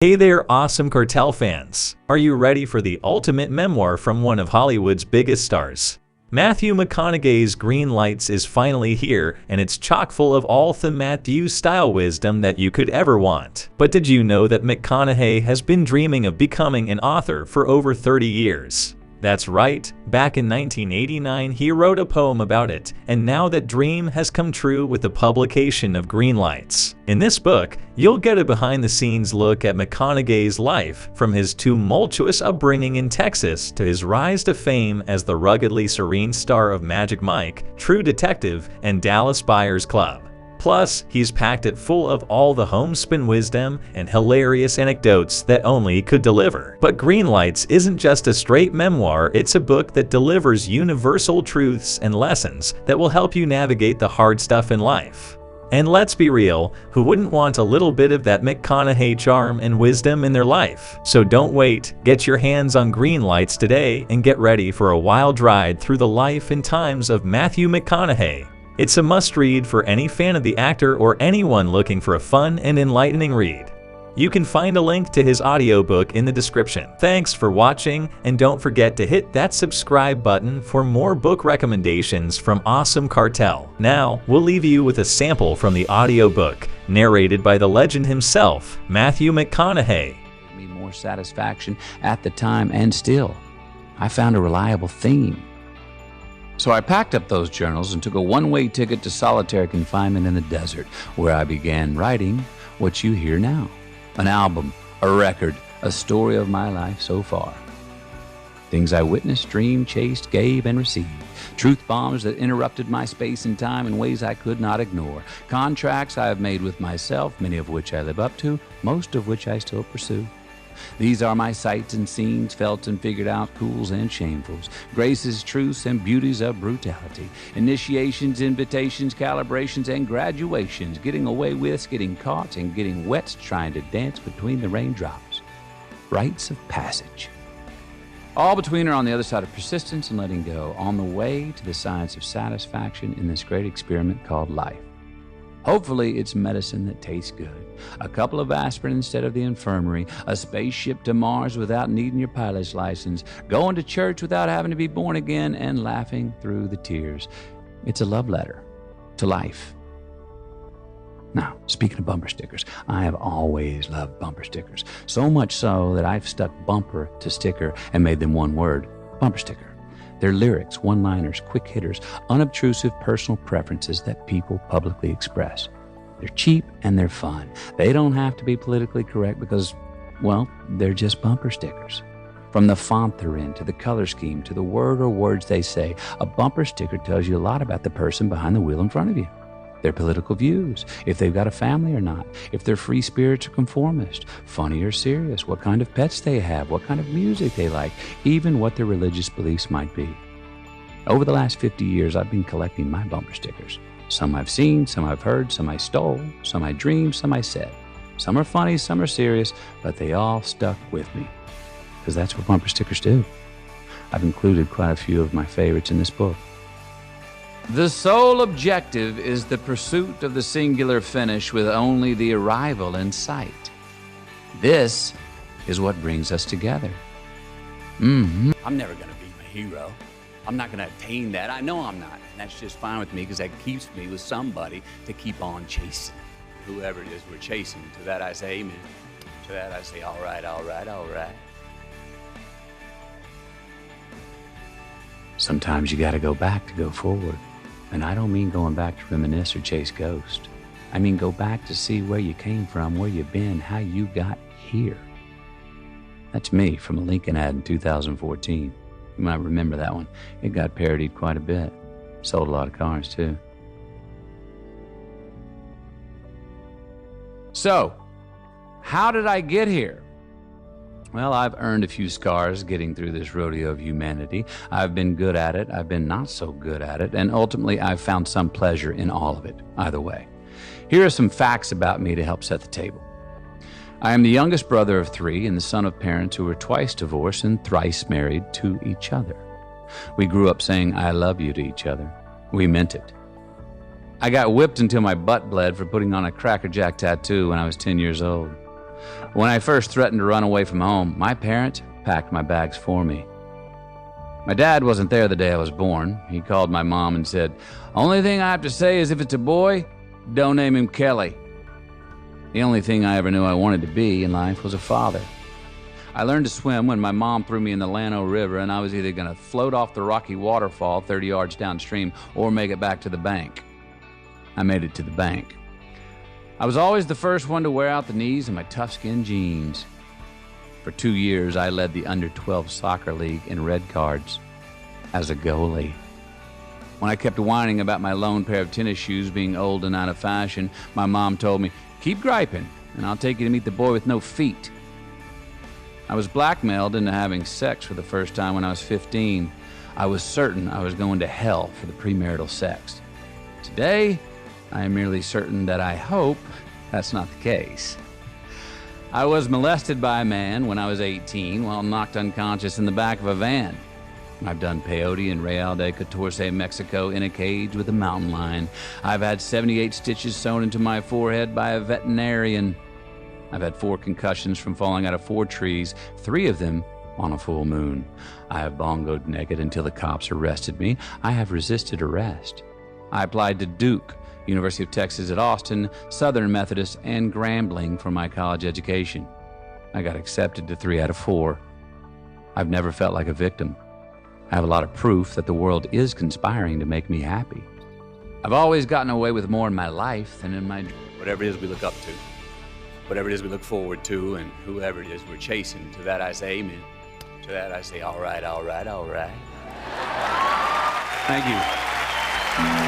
Hey there, awesome cartel fans! Are you ready for the ultimate memoir from one of Hollywood's biggest stars? Matthew McConaughey's Greenlights is finally here, and it's chock full of all the Matthew-style wisdom that you could ever want. But did you know that McConaughey has been dreaming of becoming an author for over 30 years? That's right, back in 1989 he wrote a poem about it, and now that dream has come true with the publication of Greenlights. In this book, you'll get a behind-the-scenes look at McConaughey's life, from his tumultuous upbringing in Texas to his rise to fame as the ruggedly serene star of Magic Mike, True Detective, and Dallas Buyers Club. Plus, he's packed it full of all the homespun wisdom and hilarious anecdotes that only could deliver. But Greenlights isn't just a straight memoir, it's a book that delivers universal truths and lessons that will help you navigate the hard stuff in life. And let's be real, who wouldn't want a little bit of that McConaughey charm and wisdom in their life? So don't wait, get your hands on Greenlights today and get ready for a wild ride through the life and times of Matthew McConaughey. It's a must-read for any fan of the actor or anyone looking for a fun and enlightening read. You can find a link to his audiobook in the description. Thanks for watching, and don't forget to hit that subscribe button for more book recommendations from Awesome Cartel. Now, we'll leave you with a sample from the audiobook, narrated by the legend himself, Matthew McConaughey. Me more satisfaction at the time, and still, I found a reliable theme. So I packed up those journals and took a one-way ticket to solitary confinement in the desert, where I began writing what you hear now. An album, a record, a story of my life so far. Things I witnessed, dreamed, chased, gave, and received. Truth bombs that interrupted my space and time in ways I could not ignore. Contracts I have made with myself, many of which I live up to, most of which I still pursue. These are my sights and scenes, felt and figured out, cools and shamefuls, graces, truths, and beauties of brutality, initiations, invitations, calibrations, and graduations, getting away with, getting caught, and getting wet, trying to dance between the raindrops. Rites of passage. All between are on the other side of persistence and letting go, on the way to the science of satisfaction in this great experiment called life. Hopefully, it's medicine that tastes good. A couple of aspirin instead of the infirmary, a spaceship to Mars without needing your pilot's license, going to church without having to be born again, and laughing through the tears. It's a love letter to life. Now, speaking of bumper stickers, I have always loved bumper stickers. So much so that I've stuck bumper to sticker and made them one word, bumper sticker. They're lyrics, one-liners, quick hitters, unobtrusive personal preferences that people publicly express. They're cheap and they're fun. They don't have to be politically correct because, well, they're just bumper stickers. From the font they're in, to the color scheme, to the word or words they say, a bumper sticker tells you a lot about the person behind the wheel in front of you. Their political views, if they've got a family or not, if they're free spirits or conformist, funny or serious, what kind of pets they have, what kind of music they like, even what their religious beliefs might be. Over the last 50 years, I've been collecting my bumper stickers. Some I've seen, some I've heard, some I stole, some I dreamed, some I said. Some are funny, some are serious, but they all stuck with me, because that's what bumper stickers do. I've included quite a few of my favorites in this book. The sole objective is the pursuit of the singular finish with only the arrival in sight. This is what brings us together. I'm never going to be my hero. I'm not going to attain that. I know I'm not. And that's just fine with me because that keeps me with somebody to keep on chasing. Whoever it is we're chasing. To that I say amen. To that I say all right, all right, all right. Sometimes you got to go back to go forward. And I don't mean going back to reminisce or chase ghosts. I mean go back to see where you came from, where you've been, how you got here. That's me from a Lincoln ad in 2014. You might remember that one. It got parodied quite a bit. Sold a lot of cars too. So, how did I get here? Well, I've earned a few scars getting through this rodeo of humanity. I've been good at it, I've been not so good at it, and ultimately I've found some pleasure in all of it, either way. Here are some facts about me to help set the table. I am the youngest brother of 3 and the son of parents who were twice divorced and thrice married to each other. We grew up saying I love you to each other. We meant it. I got whipped until my butt bled for putting on a Cracker Jack tattoo when I was 10 years old. When I first threatened to run away from home, my parents packed my bags for me. My dad wasn't there the day I was born. He called my mom and said, "Only thing I have to say is if it's a boy, don't name him Kelly." The only thing I ever knew I wanted to be in life was a father. I learned to swim when my mom threw me in the Llano River, and I was either going to float off the rocky waterfall 30 yards downstream or make it back to the bank. I made it to the bank. I was always the first one to wear out the knees in my tough-skin jeans. For 2 years, I led the under-12 soccer league in red cards as a goalie. When I kept whining about my lone pair of tennis shoes being old and out of fashion, my mom told me, "Keep griping, and I'll take you to meet the boy with no feet." I was blackmailed into having sex for the first time when I was 15. I was certain I was going to hell for the premarital sex. Today, I am merely certain that I hope that's not the case. I was molested by a man when I was 18 while knocked unconscious in the back of a van. I've done peyote in Real de Catorce, Mexico in a cage with a mountain lion. I've had 78 stitches sewn into my forehead by a veterinarian. I've had 4 concussions from falling out of 4 trees, 3 of them on a full moon. I have bongoed naked until the cops arrested me. I have resisted arrest. I applied to Duke, University of Texas at Austin, Southern Methodist, and Grambling for my college education. I got accepted to 3 out of 4. I've never felt like a victim. I have a lot of proof that the world is conspiring to make me happy. I've always gotten away with more in my life than in my dreams. Whatever it is we look up to, whatever it is we look forward to, and whoever it is we're chasing, to that I say amen. To that I say all right, all right, all right. Thank you.